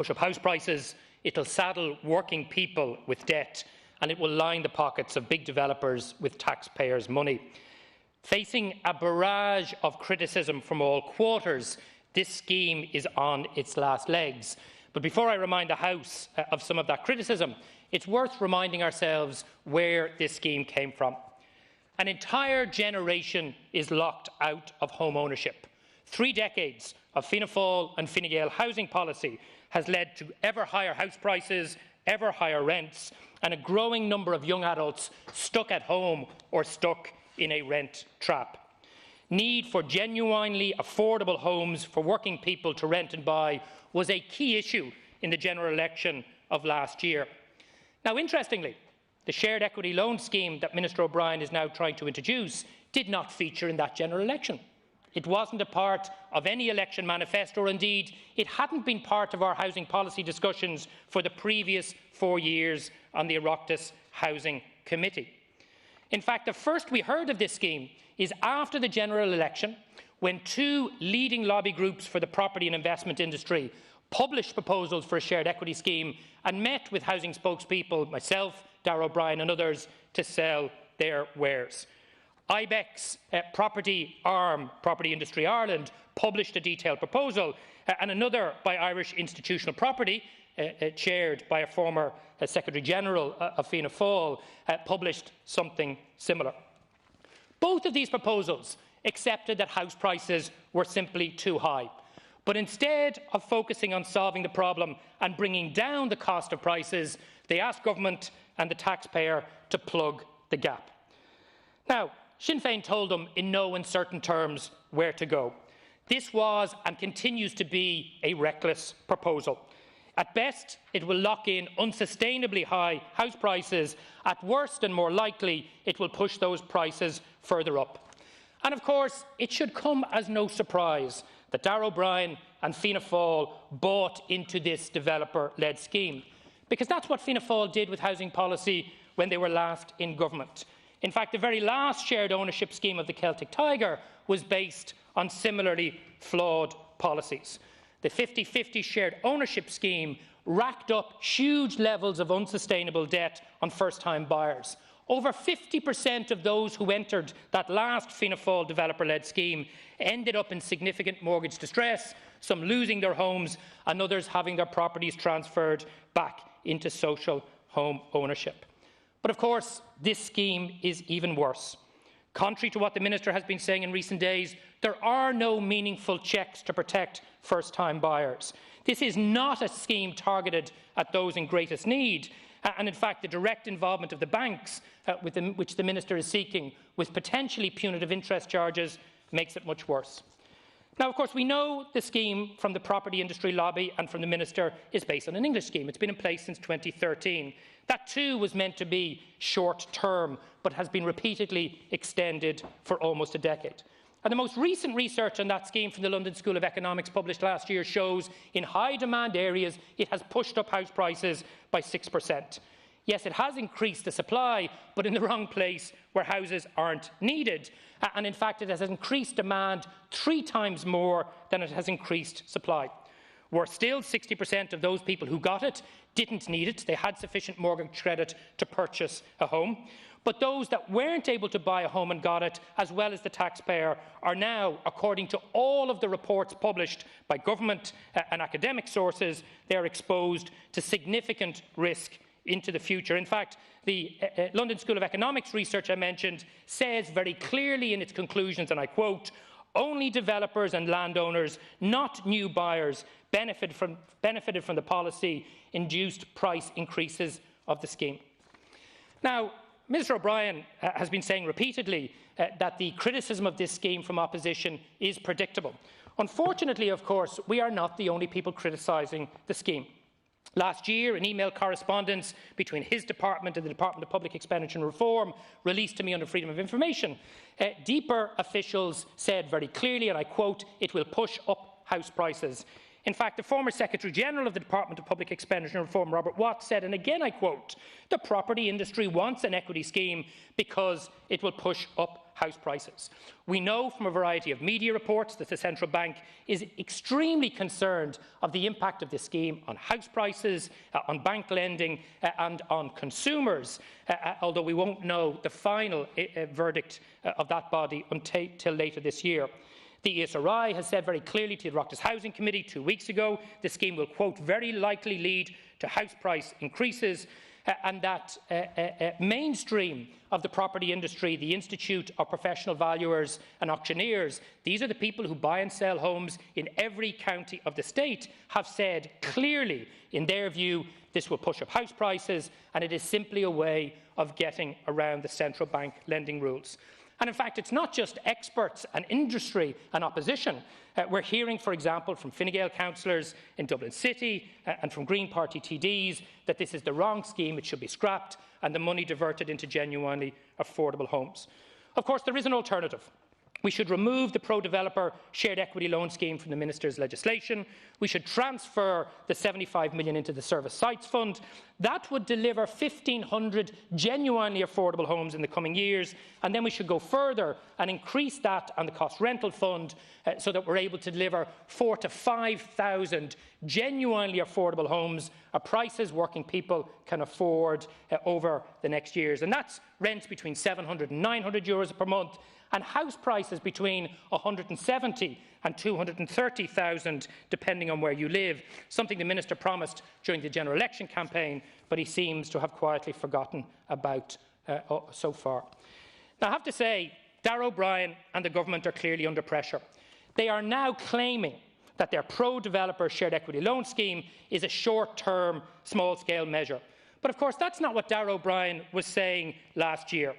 push up house prices, it will saddle working people with debt, and it will line the pockets of big developers with taxpayers' money. Facing a barrage of criticism from all quarters, this scheme is on its last legs. But before I remind the House of some of that criticism, it's worth reminding ourselves where this scheme came from. An entire generation is locked out of home ownership. 3 decades of Fianna Fáil and Fine Gael housing policy has led to ever higher house prices, ever higher rents, and a growing number of young adults stuck at home or stuck in a rent trap. Need for genuinely affordable homes for working people to rent and buy was a key issue in the general election of last year. Now, interestingly, the shared equity loan scheme that Minister O'Brien is now trying to introduce did not feature in that general election. It wasn't a part of any election manifesto, or indeed it hadn't been part of our housing policy discussions for the previous 4 years on the Oireachtas Housing Committee. In fact, the first we heard of this scheme is after the general election, when 2 leading lobby groups for the property and investment industry published proposals for a shared equity scheme and met with housing spokespeople, myself, Darragh O'Brien and others, to sell their wares. IBEX property arm, Property Industry Ireland, published a detailed proposal, and another by Irish Institutional Property, chaired by a former Secretary-General of Fianna Fáil, published something similar. Both of these proposals accepted that house prices were simply too high. But instead of focusing on solving the problem and bringing down the cost of prices, they asked government and the taxpayer to plug the gap. Now, Sinn Féin told them in no uncertain terms where to go. This was and continues to be a reckless proposal. At best, it will lock in unsustainably high house prices. At worst, and more likely, it will push those prices further up. And of course, it should come as no surprise that Darragh O'Brien and Fianna Fáil bought into this developer-led scheme, because that's what Fianna Fáil did with housing policy when they were last in government. In fact, the very last shared ownership scheme of the Celtic Tiger was based on similarly flawed policies. The 50-50 shared ownership scheme racked up huge levels of unsustainable debt on first-time buyers. Over 50% of those who entered that last Fianna Fáil developer-led scheme ended up in significant mortgage distress, some losing their homes and others having their properties transferred back into social home ownership. But of course, this scheme is even worse. Contrary to what the Minister has been saying in recent days, there are no meaningful checks to protect first-time buyers. This is not a scheme targeted at those in greatest need, and in fact the direct involvement of the banks, which the Minister is seeking, with potentially punitive interest charges, makes it much worse. Now, of course, we know the scheme from the property industry lobby and from the Minister is based on an English scheme. It's been in place since 2013. That too was meant to be short-term, but has been repeatedly extended for almost a decade. And the most recent research on that scheme from the London School of Economics, published last year, shows in high-demand areas it has pushed up house prices by 6%. Yes, it has increased the supply, but in the wrong place where houses aren't needed. And in fact, it has increased demand 3 times more than it has increased supply. Worse still, 60% of those people who got it didn't need it. They had sufficient mortgage credit to purchase a home. But those that weren't able to buy a home and got it, as well as the taxpayer, are now, according to all of the reports published by government and academic sources, they are exposed to significant risk into the future. In fact, the London School of Economics research I mentioned says very clearly in its conclusions, and I quote, "Only developers and landowners, not new buyers, benefited from the policy-induced price increases of the scheme." Now, Minister O'Brien has been saying repeatedly that the criticism of this scheme from opposition is predictable. Unfortunately, of course, we are not the only people criticising the scheme. Last year, an email correspondence between his department and the Department of Public Expenditure and Reform, released to me under Freedom of Information, deeper officials said very clearly, and I quote, "It will push up house prices." In fact, the former Secretary-General of the Department of Public Expenditure and Reform, Robert Watt, said, and again I quote, "The property industry wants an equity scheme because it will push up house prices. We know from a variety of media reports that the central bank is extremely concerned of the impact of this scheme on house prices, on bank lending and on consumers, although we won't know the final verdict of that body until later this year. The ESRI has said very clearly to the Oireachtas Housing Committee 2 weeks ago the scheme will, quote, very likely lead to house price increases, and that mainstream of the property industry, the Institute of Professional Valuers and Auctioneers, these are the people who buy and sell homes in every county of the state, have said clearly, in their view, this will push up house prices, and it is simply a way of getting around the central bank lending rules. And in fact, it's not just experts and industry and opposition. We're hearing, for example, from Fine Gael councillors in Dublin City and from Green Party TDs that this is the wrong scheme, it should be scrapped, and the money diverted into genuinely affordable homes. Of course, there is an alternative. We should remove the pro-developer shared equity loan scheme from the Minister's legislation. We should transfer the £75 million into the Service Sites Fund. That would deliver 1,500 genuinely affordable homes in the coming years, and then we should go further and increase that and the Cost Rental Fund so that we're able to deliver 4,000 to 5,000 genuinely affordable homes at prices working people can afford over the next years. And that's rents between €700 and €900 per month, and house prices between 170,000 and 230,000, depending on where you live, something the Minister promised during the general election campaign, but he seems to have quietly forgotten about so far. Now, I have to say, Darragh O'Brien and the government are clearly under pressure. They are now claiming that their pro-developer shared equity loan scheme is a short-term, small-scale measure. But of course, that's not what Darragh O'Brien was saying last year.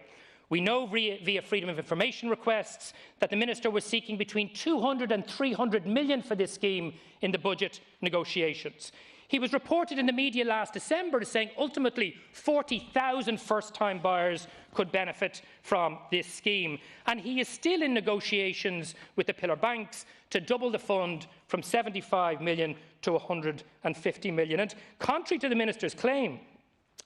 We know via Freedom of Information requests that the Minister was seeking between 200 and 300 million for this scheme in the budget negotiations. He was reported in the media last December as saying ultimately 40,000 first-time buyers could benefit from this scheme, and he is still in negotiations with the pillar banks to double the fund from 75 million to 150 million. And contrary to the Minister's claim,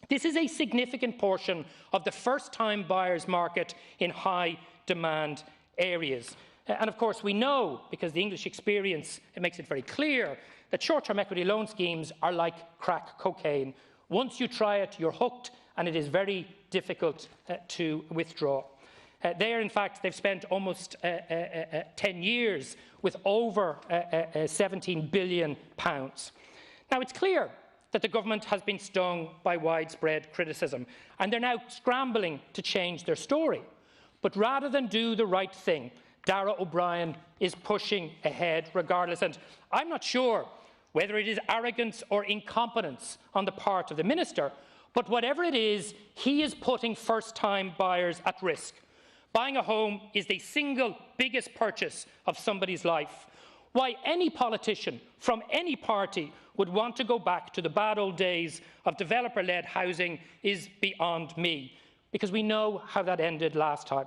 this is a significant portion of the first-time buyers market in high-demand areas. And of course we know, because the English experience makes it very clear, that short-term equity loan schemes are like crack cocaine. Once you try it, you're hooked, and it is very difficult to withdraw. In fact, they've spent almost 10 years with over £17 billion. Now, it's clear that the government has been stung by widespread criticism, and they're now scrambling to change their story. But rather than do the right thing, Darragh O'Brien is pushing ahead regardless. And I'm not sure whether it is arrogance or incompetence on the part of the Minister, but whatever it is, he is putting first-time buyers at risk. Buying a home is the single biggest purchase of somebody's life. Why any politician from any party would want to go back to the bad old days of developer-led housing is beyond me, because we know how that ended last time.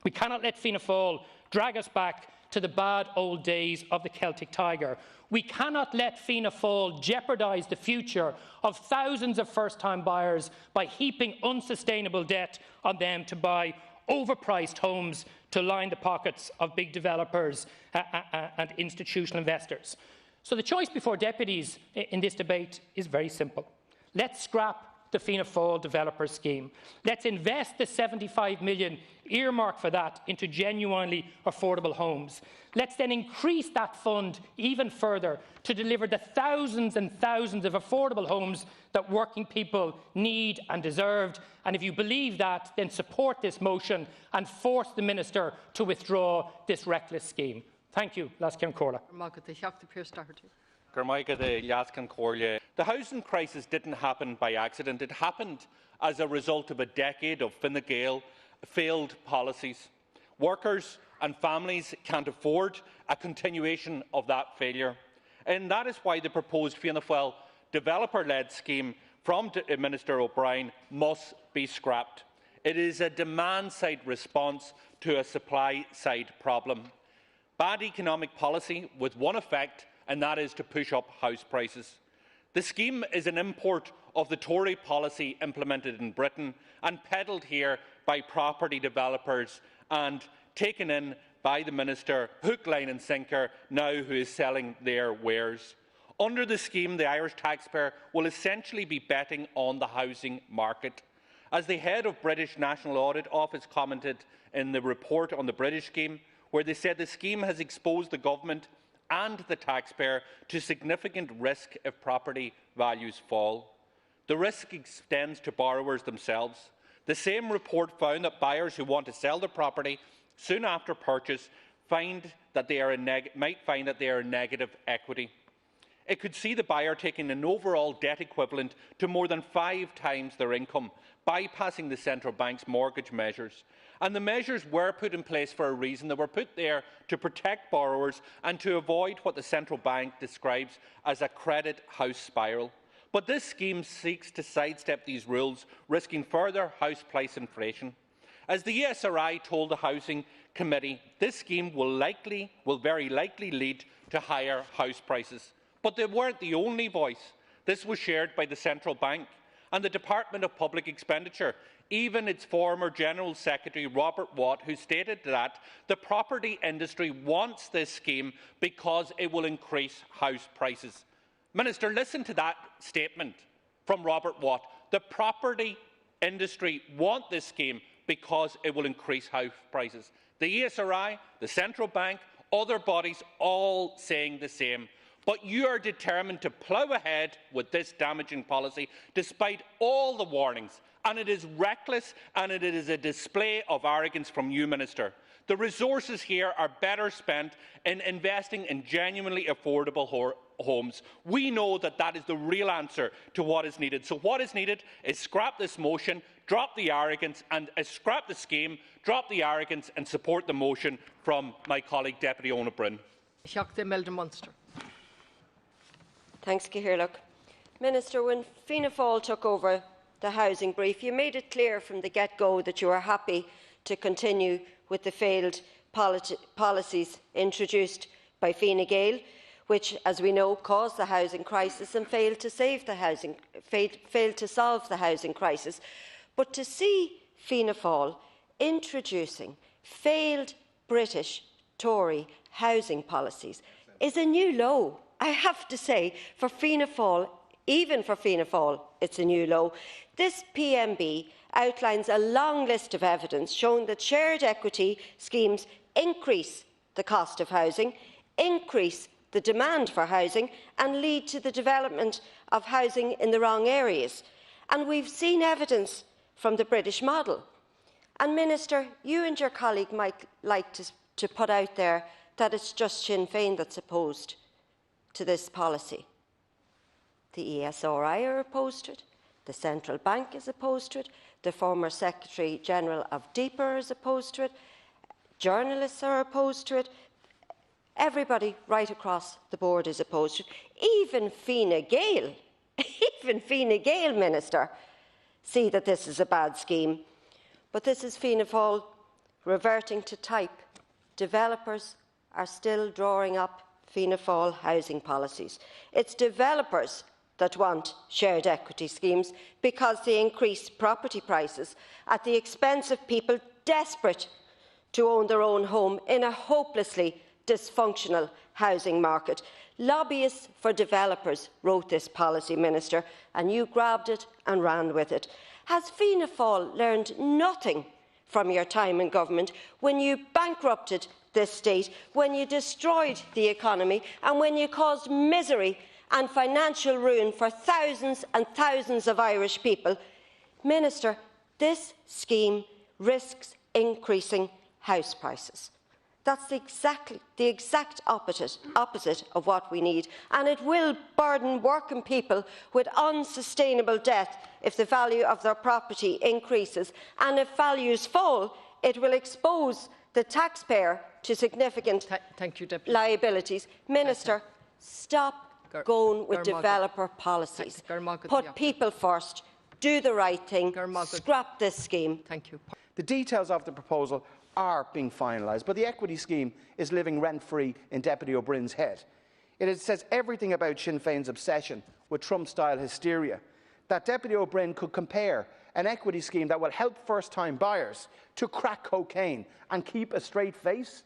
We cannot let Fianna Fáil drag us back to the bad old days of the Celtic Tiger. We cannot let Fianna Fáil jeopardise the future of thousands of first-time buyers by heaping unsustainable debt on them to buy overpriced homes to line the pockets of big developers and institutional investors. So the choice before deputies in this debate is very simple. Let's scrap the Fianna Fáil developer scheme. Let's invest the 75 million earmarked for that into genuinely affordable homes. Let's then increase that fund even further to deliver the thousands and thousands of affordable homes that working people need and deserve. And if you believe that, then support this motion and force the Minister to withdraw this reckless scheme. Thank you. Lasciam Corla. The housing crisis didn't happen by accident. It happened as a result of a decade of Fine Gael failed policies. Workers and families can't afford a continuation of that failure. And that is why the proposed Fianna Fáil developer-led scheme from Minister O'Brien must be scrapped. It is a demand-side response to a supply-side problem. Bad economic policy with one effect, and that is to push up house prices. The scheme is an import of the Tory policy implemented in Britain and peddled here by property developers and taken in by the Minister, hook, line and sinker, now who is selling their wares. Under the scheme, the Irish taxpayer will essentially be betting on the housing market. As the head of British National Audit Office commented in the report on the British scheme, where they said the scheme has exposed the government and the taxpayer to significant risk if property values fall. The risk extends to borrowers themselves. The same report found that buyers who want to sell their property soon after purchase might find that they are in negative equity. It could see the buyer taking an overall debt equivalent to more than 5 times their income, bypassing the central bank's mortgage measures. And the measures were put in place for a reason. They were put there to protect borrowers and to avoid what the central bank describes as a credit house spiral. But this scheme seeks to sidestep these rules, risking further house price inflation. As the ESRI told the Housing Committee, this scheme will very likely lead to higher house prices. But they weren't the only voice. This was shared by the Central Bank and the Department of Public Expenditure, even its former General Secretary, Robert Watt, who stated that the property industry wants this scheme because it will increase house prices. Minister, listen to that statement from Robert Watt. The property industry want this scheme because it will increase house prices. The ESRI, the Central Bank, other bodies all saying the same. But you are determined to plough ahead with this damaging policy despite all the warnings, and it is reckless and it is a display of arrogance from you, Minister. The resources here are better spent in investing in genuinely affordable homes. We know that that is the real answer to what is needed. So what is needed is scrap this motion, drop the arrogance, and scrap the scheme, drop the arrogance and support the motion from my colleague Deputy Ona Bryn. Thanks, Cahirlock. Minister, when Fianna Fáil took over the housing brief, you made it clear from the get-go that you were happy to continue with the failed policies introduced by Fine Gael, which, as we know, caused the housing crisis and failed to solve the housing crisis. But to see Fianna Fáil introducing failed British Tory housing policies is a new low. I have to say, for Fianna Fáil, even for Fianna Fáil, it's a new low. This PMB outlines a long list of evidence showing that shared equity schemes increase the cost of housing, increase the demand for housing and lead to the development of housing in the wrong areas. And we've seen evidence from the British model. And Minister, you and your colleague might like to put out there that it's just Sinn Féin that's opposed to this policy. The ESRI are opposed to it, the Central Bank is opposed to it, the former Secretary-General of DEPA is opposed to it, journalists are opposed to it, everybody right across the board is opposed to it. Even Fine Gael, Minister, see that this is a bad scheme. But this is Fianna Fáil reverting to type. Developers are still drawing up Fianna Fáil housing policies. It's developers that want shared equity schemes because they increase property prices at the expense of people desperate to own their own home in a hopelessly dysfunctional housing market. Lobbyists for developers wrote this policy, Minister, and you grabbed it and ran with it. Has Fianna Fáil learned nothing from your time in government when you bankrupted this state, when you destroyed the economy and when you caused misery and financial ruin for thousands and thousands of Irish people? Minister, this scheme risks increasing house prices. That's the exact opposite of what we need, and it will burden working people with unsustainable debt if the value of their property increases, and if values fall, it will expose the taxpayer to significant liabilities. Minister, stop going with developer policies. Put people first, do the right thing, scrap this scheme. The details of the proposal are being finalised, but the equity scheme is living rent-free in Deputy O'Brien's head. It says everything about Sinn Féin's obsession with Trump-style hysteria, that Deputy O'Brien could compare an equity scheme that will help first-time buyers to crack cocaine and keep a straight face?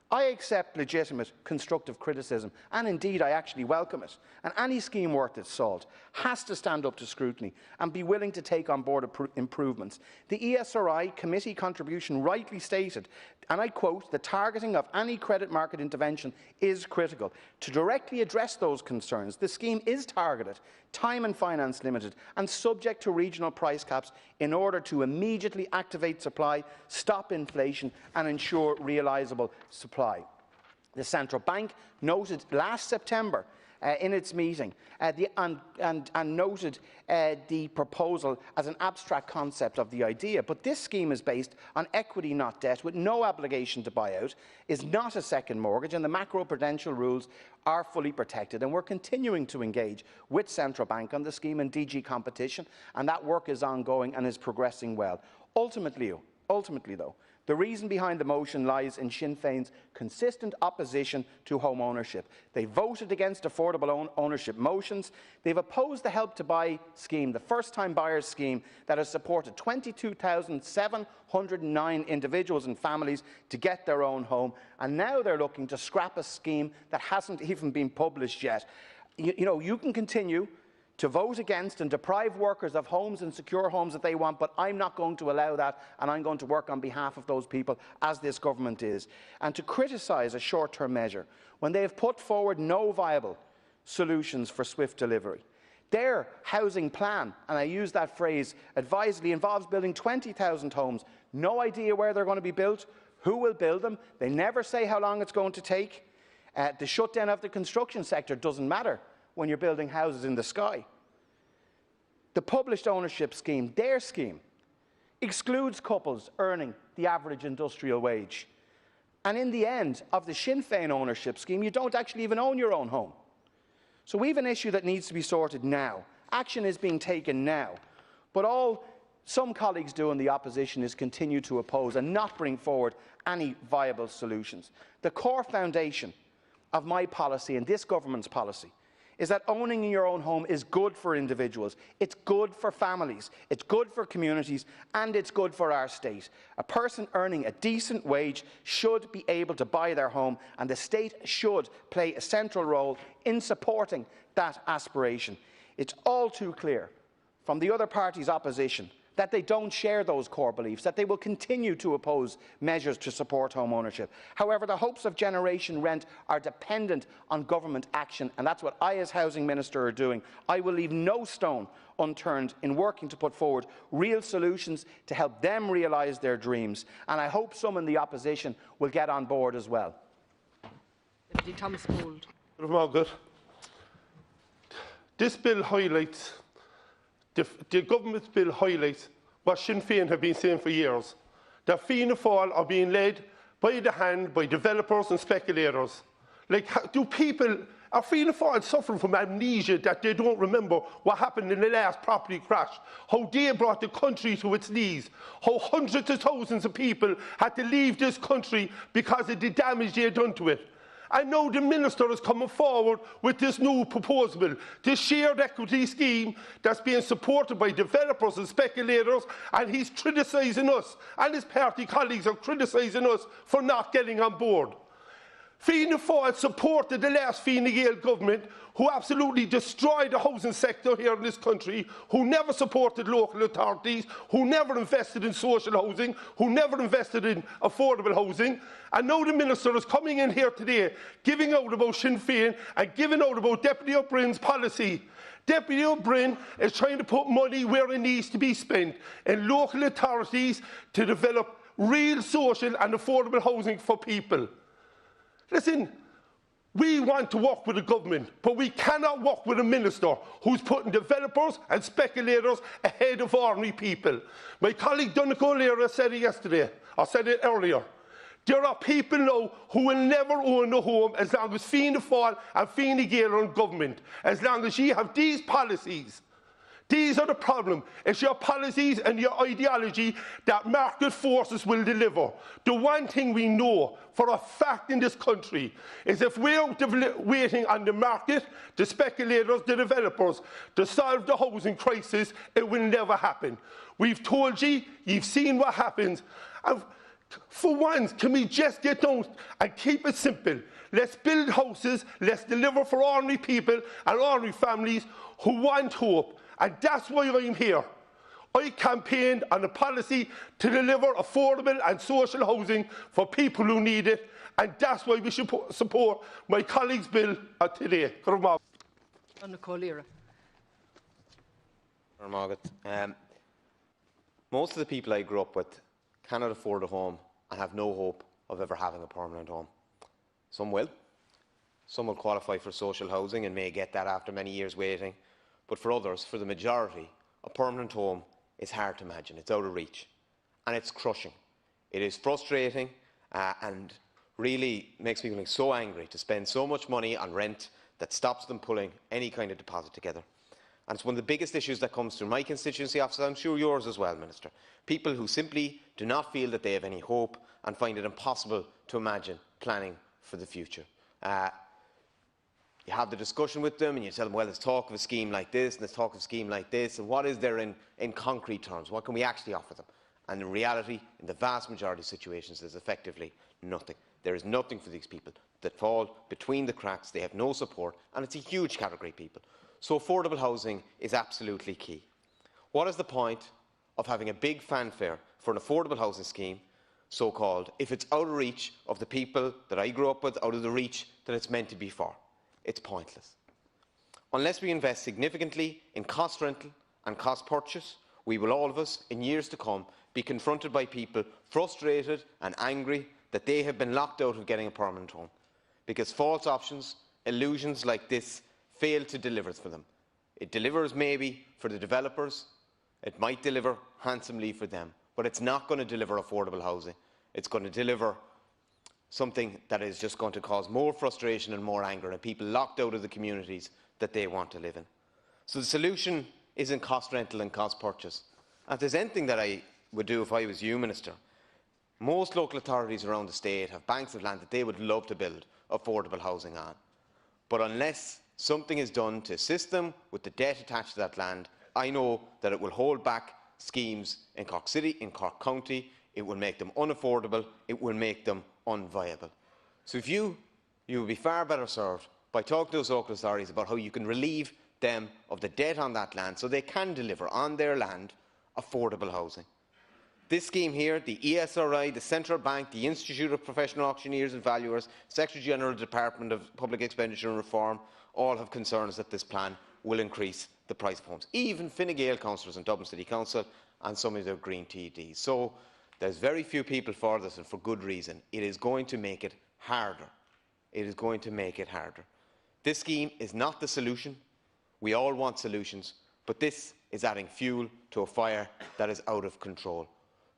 I accept legitimate, constructive criticism, and indeed I actually welcome it. And any scheme worth its salt has to stand up to scrutiny and be willing to take on board improvements. The ESRI committee contribution rightly stated, and I quote, "The targeting of any credit market intervention is critical. To directly address those concerns, the scheme is targeted, time and finance limited, and subject to regional price caps in order to immediately activate supply, stop inflation and ensure realisable supply." The Central Bank noted last September in its meeting and noted the proposal as an abstract concept of the idea. But this scheme is based on equity, not debt, with no obligation to buy out, is not a second mortgage, and the macro-prudential rules are fully protected. And we're continuing to engage with Central Bank on the scheme and DG Competition, and that work is ongoing and is progressing well. Ultimately, though, the reason behind the motion lies in Sinn Féin's consistent opposition to home ownership. They voted against affordable ownership motions. They've opposed the Help to Buy scheme, the first-time buyers scheme that has supported 22,709 individuals and families to get their own home. And now they're looking to scrap a scheme that hasn't even been published yet. You can continue to vote against and deprive workers of homes and secure homes that they want, but I'm not going to allow that, and I'm going to work on behalf of those people, as this government is. And to criticise a short-term measure when they have put forward no viable solutions for swift delivery. Their housing plan, and I use that phrase advisedly, involves building 20,000 homes. No idea where they're going to be built, who will build them. They never say how long it's going to take. The shutdown of the construction sector doesn't matter when you're building houses in the sky. The published ownership scheme, their scheme, excludes couples earning the average industrial wage. And in the end of the Sinn Féin ownership scheme, you don't actually even own your own home. So we have an issue that needs to be sorted now. Action is being taken now. But all some colleagues do in the opposition is continue to oppose and not bring forward any viable solutions. The core foundation of my policy and this government's policy is that owning your own home is good for individuals, it's good for families, it's good for communities, and it's good for our state. A person earning a decent wage should be able to buy their home, and the state should play a central role in supporting that aspiration. It's all too clear from the other party's opposition that they don't share those core beliefs, that they will continue to oppose measures to support home ownership. However, the hopes of Generation Rent are dependent on government action, and that's what I, as Housing Minister, are doing. I will leave no stone unturned in working to put forward real solutions to help them realise their dreams, and I hope some in the opposition will get on board as well. Thomas Gould. Margaret, this bill highlights the government's bill highlights what Sinn Féin have been saying for years, that Fianna Fáil are being led by the hand by developers and speculators. Are Fianna Fáil suffering from amnesia that they don't remember what happened in the last property crash, how they brought the country to its knees, how hundreds of thousands of people had to leave this country because of the damage they had done to it? I know the Minister is coming forward with this new proposal, this shared equity scheme that's being supported by developers and speculators, and he's criticising us, and his party colleagues are criticising us for not getting on board. Fianna Fáil supported the last Fine Gael government, who absolutely destroyed the housing sector here in this country, who never supported local authorities, who never invested in social housing, who never invested in affordable housing. And now the Minister is coming in here today, giving out about Sinn Féin and giving out about Deputy O'Brien's policy. Deputy O'Brien is trying to put money where it needs to be spent in local authorities to develop real social and affordable housing for people. Listen, we want to work with the government, but we cannot work with a minister who's putting developers and speculators ahead of ordinary people. My colleague Donegal O'Leary said it yesterday, or said it earlier. There are people now who will never own a home as long as Fianna Fáil and Fine Gael are in government. As long as you have these policies, These are the problem. It's your policies and your ideology that market forces will deliver. The one thing we know for a fact in this country is if we're waiting on the market, the speculators, the developers, to solve the housing crisis, it will never happen. We've told you, you've seen what happens. And for once, can we just get down and keep it simple? Let's build houses, let's deliver for ordinary people and ordinary families who want hope. And that's why I'm here. I campaigned on a policy to deliver affordable and social housing for people who need it, and that's why we should support my colleague's bill today. Most of the people I grew up with cannot afford a home and have no hope of ever having a permanent home. Some will. Some will qualify for social housing and may get that after many years waiting. But for others, for the majority, a permanent home is hard to imagine. It's out of reach. And it's crushing. It is frustrating and really makes me so angry to spend so much money on rent that stops them pulling any kind of deposit together. And it's one of the biggest issues that comes through my constituency office, I'm sure yours as well, Minister. People who simply do not feel that they have any hope and find it impossible to imagine planning for the future. You have the discussion with them and you tell them, well, there's talk of a scheme like this and there's talk of a scheme like this, and what is there in concrete terms? What can we actually offer them? And in reality, in the vast majority of situations, there's effectively nothing. There is nothing for these people that fall between the cracks. They have no support, and it's a huge category of people. So affordable housing is absolutely key. What is the point of having a big fanfare for an affordable housing scheme, so-called, if it's out of reach of the people that I grew up with, out of the reach that it's meant to be for? It's pointless. Unless we invest significantly in cost rental and cost purchase, we will, all of us, in years to come, be confronted by people frustrated and angry that they have been locked out of getting a permanent home, because false options, illusions like this, fail to deliver for them. It delivers maybe for the developers, it might deliver handsomely for them, but it's not going to deliver affordable housing. It's going to deliver something that is just going to cause more frustration and more anger, and people locked out of the communities that they want to live in. So the solution isn't cost rental and cost purchase. And if there's anything that I would do if I was you, Minister, most local authorities around the state have banks of land that they would love to build affordable housing on. But unless something is done to assist them with the debt attached to that land, I know that it will hold back schemes in Cork City, in Cork County. It will make them unaffordable. It will make them unviable. So if you will be far better served by talking to those local authorities about how you can relieve them of the debt on that land so they can deliver on their land affordable housing. This scheme here, the ESRI, the Central Bank, the Institute of Professional Auctioneers and Valuers, Secretary General of the Department of Public Expenditure and Reform, all have concerns that this plan will increase the price of homes. Even Fine Gael councillors in Dublin City Council and some of their Green TDs. So there's very few people for this, and for good reason. It is going to make it harder. It is going to make it harder. This scheme is not the solution. We all want solutions, but this is adding fuel to a fire that is out of control.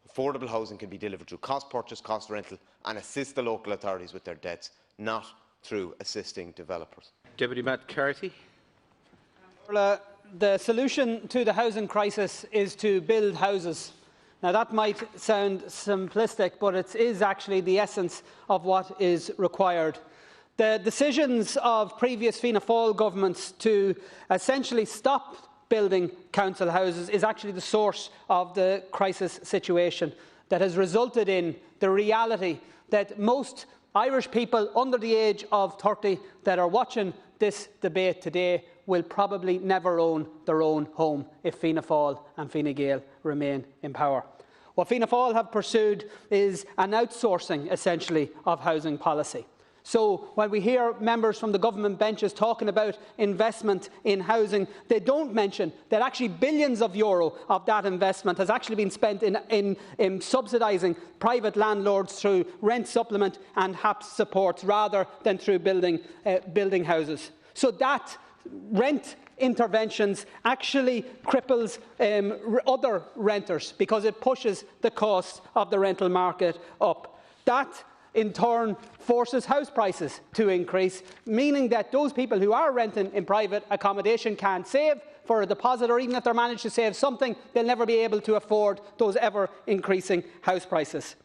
Affordable housing can be delivered through cost purchase, cost rental, and assist the local authorities with their debts, not through assisting developers. Deputy Matt Carthy. The solution to the housing crisis is to build houses. Now that might sound simplistic, but it is actually the essence of what is required. The decisions of previous Fianna Fáil governments to essentially stop building council houses is actually the source of the crisis situation that has resulted in the reality that most Irish people under the age of 30 that are watching this debate today will probably never own their own home if Fianna Fáil and Fine Gael remain in power. What Fianna Fáil have pursued is an outsourcing, essentially, of housing policy. So when we hear members from the government benches talking about investment in housing, they don't mention that actually billions of euro of that investment has actually been spent in subsidising private landlords through rent supplement and HAPS supports rather than through building houses. So that rent interventions actually cripples other renters because it pushes the cost of the rental market up. That in turn forces house prices to increase, meaning that those people who are renting in private accommodation can't save for a deposit, or even if they're managed to save something, they'll never be able to afford those ever-increasing house prices.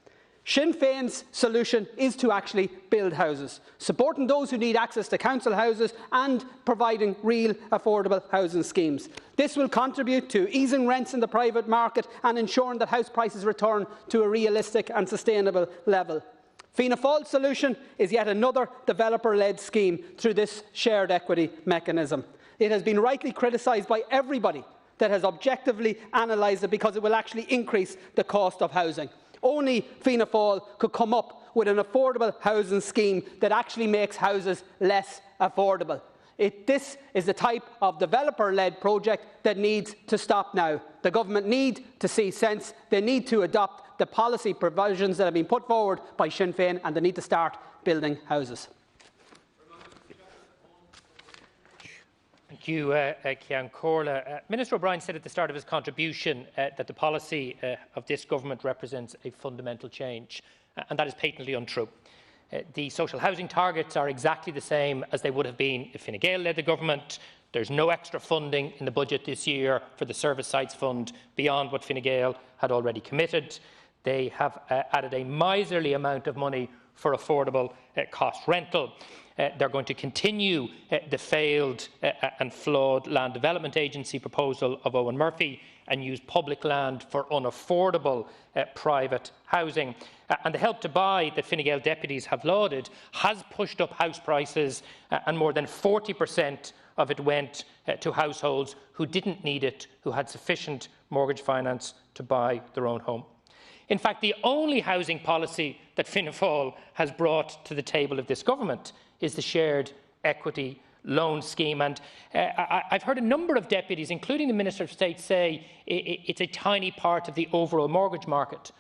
Sinn Féin's solution is to actually build houses, supporting those who need access to council houses and providing real affordable housing schemes. This will contribute to easing rents in the private market and ensuring that house prices return to a realistic and sustainable level. Fianna Fáil's solution is yet another developer-led scheme through this shared equity mechanism. It has been rightly criticised by everybody that has objectively analysed it because it will actually increase the cost of housing. Only Fianna Fáil could come up with an affordable housing scheme that actually makes houses less affordable. This is the type of developer-led project that needs to stop now. The government need to see sense. They need to adopt the policy provisions that have been put forward by Sinn Féin, and they need to start building houses. Thank you, Ceann Comhairle. Minister O'Brien said at the start of his contribution that the policy of this government represents a fundamental change, and that is patently untrue. The social housing targets are exactly the same as they would have been if Fine Gael led the government. There's no extra funding in the budget this year for the Service Sites Fund beyond what Fine Gael had already committed. They have added a miserly amount of money for affordable cost rental. They're going to continue the failed and flawed Land Development Agency proposal of Owen Murphy and use public land for unaffordable private housing. And the Help to Buy that Fine Gael deputies have lauded has pushed up house prices, and more than 40% of it went to households who didn't need it, who had sufficient mortgage finance to buy their own home. In fact, the only housing policy that Fianna Fáil has brought to the table of this government is the shared equity loan scheme. And I've heard a number of deputies, including the Minister of State, say it's a tiny part of the overall mortgage market.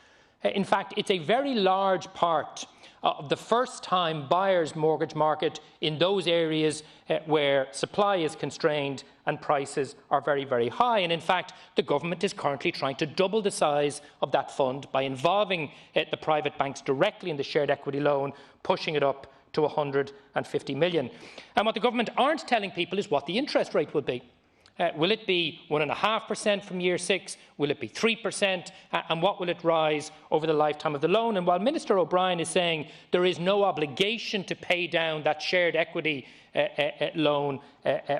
In fact, it's a very large part of the first-time buyers' mortgage market in those areas where supply is constrained and prices are very, very high. And in fact, the government is currently trying to double the size of that fund by involving the private banks directly in the shared equity loan, pushing it up to 150 million. And what the government aren't telling people is what the interest rate will be. Will it be 1.5% from year 6? Will it be 3%? And what will it rise over the lifetime of the loan? And while Minister O'Brien is saying there is no obligation to pay down that shared equity loan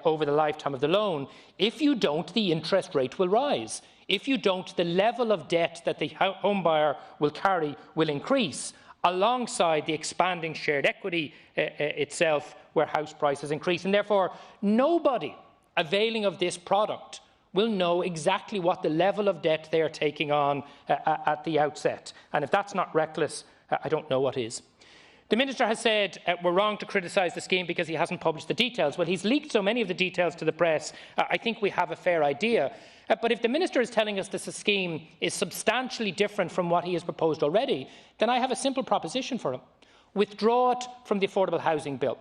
over the lifetime of the loan, if you don't, the interest rate will rise. If you don't, the level of debt that the home buyer will carry will increase, alongside the expanding shared equity itself, where house prices increase. And therefore, nobody availing of this product will know exactly what the level of debt they are taking on at the outset. And if that's not reckless, I don't know what is. The Minister has said we're wrong to criticise the scheme because he hasn't published the details. Well, he's leaked so many of the details to the press, I think we have a fair idea. But if the Minister is telling us this scheme is substantially different from what he has proposed already, then I have a simple proposition for him. Withdraw it from the Affordable Housing Bill.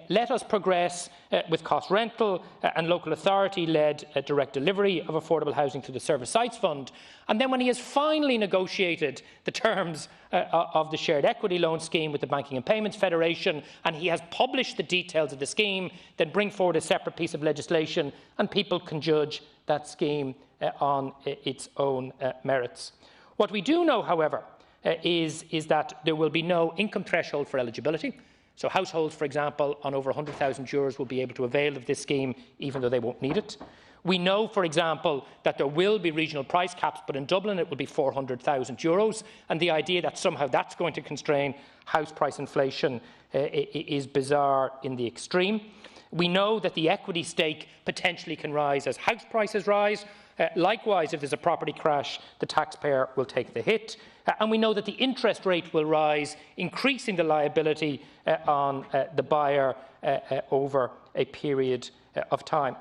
Let us progress with cost rental and local authority-led direct delivery of affordable housing through the Service Sites Fund. And then when he has finally negotiated the terms of the shared equity loan scheme with the Banking and Payments Federation, and he has published the details of the scheme, then bring forward a separate piece of legislation and people can judge that scheme on its own merits. What we do know, however, is that there will be no income threshold for eligibility. So households, for example, on over €100,000 will be able to avail of this scheme even though they won't need it. We know, for example, that there will be regional price caps, but in Dublin it will be €400,000, and the idea that somehow that's going to constrain house price inflation is bizarre in the extreme. We know that the equity stake potentially can rise as house prices rise. Likewise, if there's a property crash, the taxpayer will take the hit. And we know that the interest rate will rise, increasing the liability on the buyer over a period of time.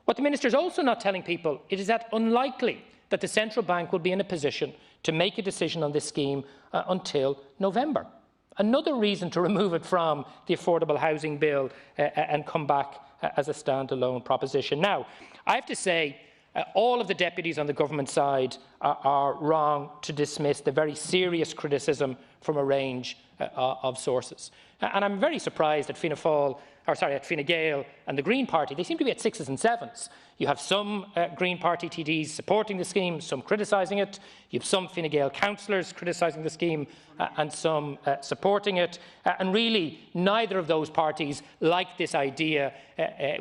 What the Minister is also not telling people is that unlikely that the Central Bank will be in a position to make a decision on this scheme until November. Another reason to remove it from the Affordable Housing Bill and come back as a standalone proposition. Now, I have to say, All of the deputies on the government side are wrong to dismiss the very serious criticism from a range of sources. And I'm very surprised at Fianna Gael and the Green Party. They seem to be at 6s and 7s. You have some Green Party TDs supporting the scheme, some criticising it. You have some Fine Gael councillors criticising the scheme and some supporting it. And really, neither of those parties like this idea.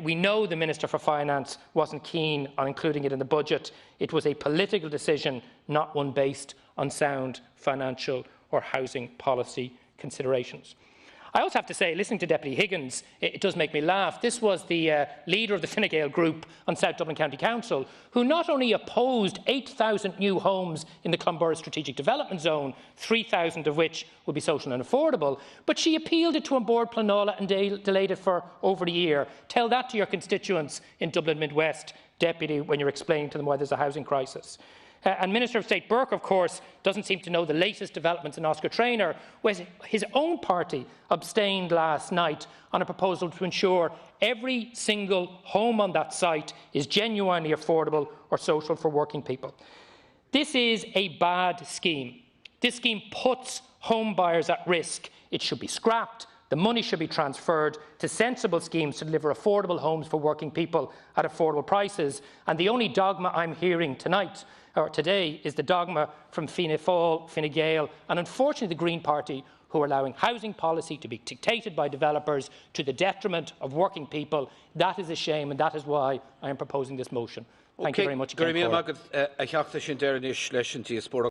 We know the Minister for Finance wasn't keen on including it in the budget. It was a political decision, not one based on sound financial or housing policy considerations. I also have to say, listening to Deputy Higgins, it does make me laugh. This was the leader of the Fine Gael group on South Dublin County Council, who not only opposed 8,000 new homes in the Clonborough Strategic Development Zone, 3,000 of which will be social and affordable, but she appealed it to An Bord Pleanála and delayed it for over a year. Tell that to your constituents in Dublin Midwest, Deputy, when you're explaining to them why there's a housing crisis. And Minister of State Burke, of course, doesn't seem to know the latest developments in Oscar Traynor, where his own party abstained last night on a proposal to ensure every single home on that site is genuinely affordable or social for working people. This is a bad scheme. This scheme puts home buyers at risk. It should be scrapped. The money should be transferred to sensible schemes to deliver affordable homes for working people at affordable prices. And the only dogma I'm hearing tonight or today is the dogma from Fianna Fáil, Fine Gael and unfortunately the Green Party, who are allowing housing policy to be dictated by developers to the detriment of working people. That is a shame, and that is why I am proposing this motion. Thank you very much again.